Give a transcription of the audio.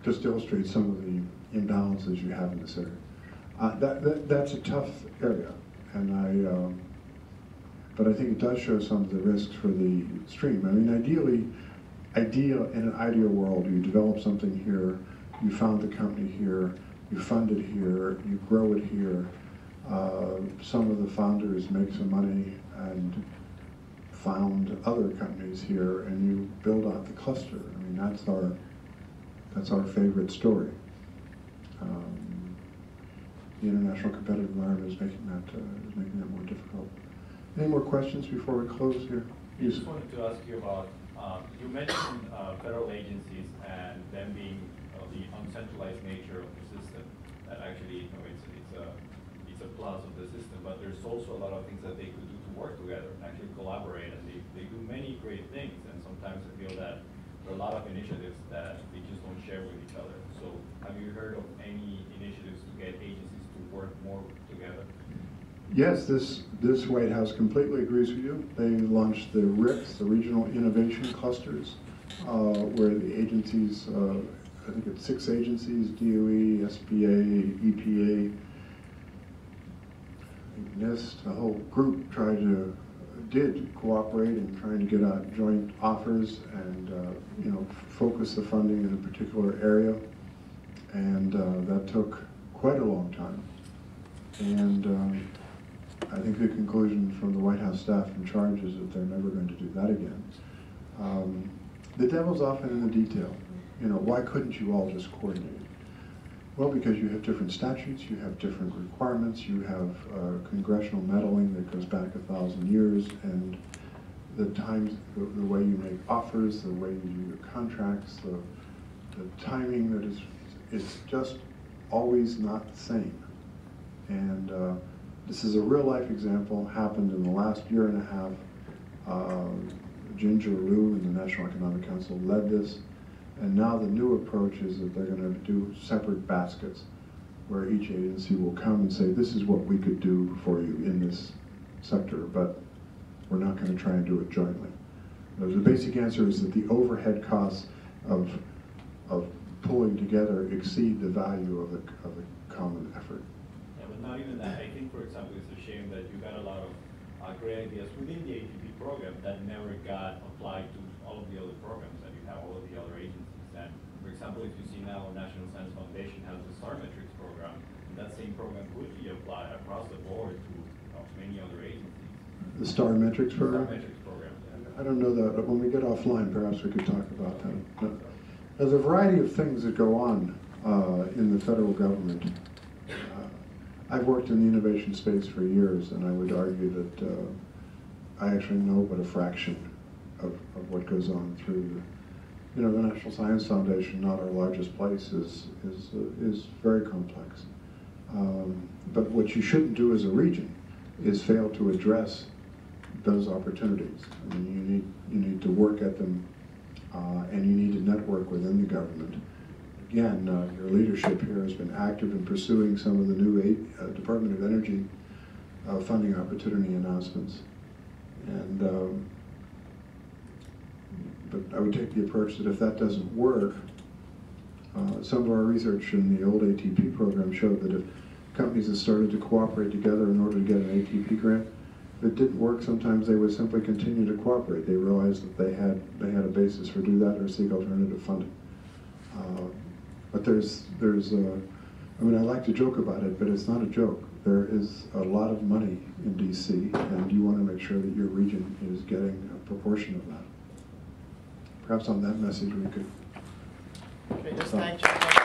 just illustrates some of the imbalances you have in this area. That's a tough area, and but I think it does show some of the risks for the stream. I mean, in an ideal world, you develop something here, you found the company here, you fund it here, you grow it here. Some of the founders make some money and found other companies here, and you build out the cluster. I mean, that's our favorite story. The international competitive environment is making that more difficult. Any more questions before we close here? I just wanted to ask you about, you mentioned federal agencies and them being the uncentralized nature of the system. That actually, it's a plus of the system, but there's also a lot of things that they could do to work together and actually collaborate, and they do many great things, and sometimes I feel that there are a lot of initiatives that they just don't share with each other. So have you heard of any initiatives to get agencies to work more together? Yes, this White House completely agrees with you. They launched the RICs, the Regional Innovation Clusters, where the agencies, I think it's 6 agencies, DOE, SBA, EPA, NIST, a whole group did cooperate in trying to get out joint offers and focus the funding in a particular area, and that took quite a long time. And I think the conclusion from the White House staff in charge is that they're never going to do that again. The devil's often in the detail. Why couldn't you all just coordinate? Well, because you have different statutes, you have different requirements, you have congressional meddling that goes back 1,000 years, and the way you make offers, the way you do your contracts, the timing that it's just always not the same. And this is a real-life example, happened in the last year and a half. Ginger Liu in the National Economic Council led this, and now the new approach is that they're going to do separate baskets where each agency will come and say, this is what we could do for you in this sector, but we're not going to try and do it jointly. The basic answer is that the overhead costs of pulling together exceed the value of the common effort. Yeah, but not even that. I think, for example, it's a shame that you got a lot of great ideas within the ATP program that never got applied to all of the other programs that you have, all of the other agencies. And for example, if you see now National Science Foundation has the STAR Metrics program, and that same program would be applied across the board to many other agencies. The STAR Metrics program? STAR Metrics program, yeah. I don't know that, but when we get offline, perhaps we could talk about that. There's a variety of things that go on in the federal government. I've worked in the innovation space for years, and I would argue that I actually know but a fraction of what goes on through the National Science Foundation, not our largest place, is very complex. But what you shouldn't do as a region is fail to address those opportunities. I mean, you need to work at them, and you need to network within the government. Again, your leadership here has been active in pursuing some of the new Department of Energy funding opportunity announcements. And but I would take the approach that if that doesn't work, some of our research in the old ATP program showed that if companies had started to cooperate together in order to get an ATP grant, if it didn't work, sometimes they would simply continue to cooperate. They realized that they had a basis for do that or seek alternative funding. But I mean, I like to joke about it, but it's not a joke. There is a lot of money in DC, and you want to make sure that your region is getting a proportion of that. Perhaps on that message we could... Okay, just thank you.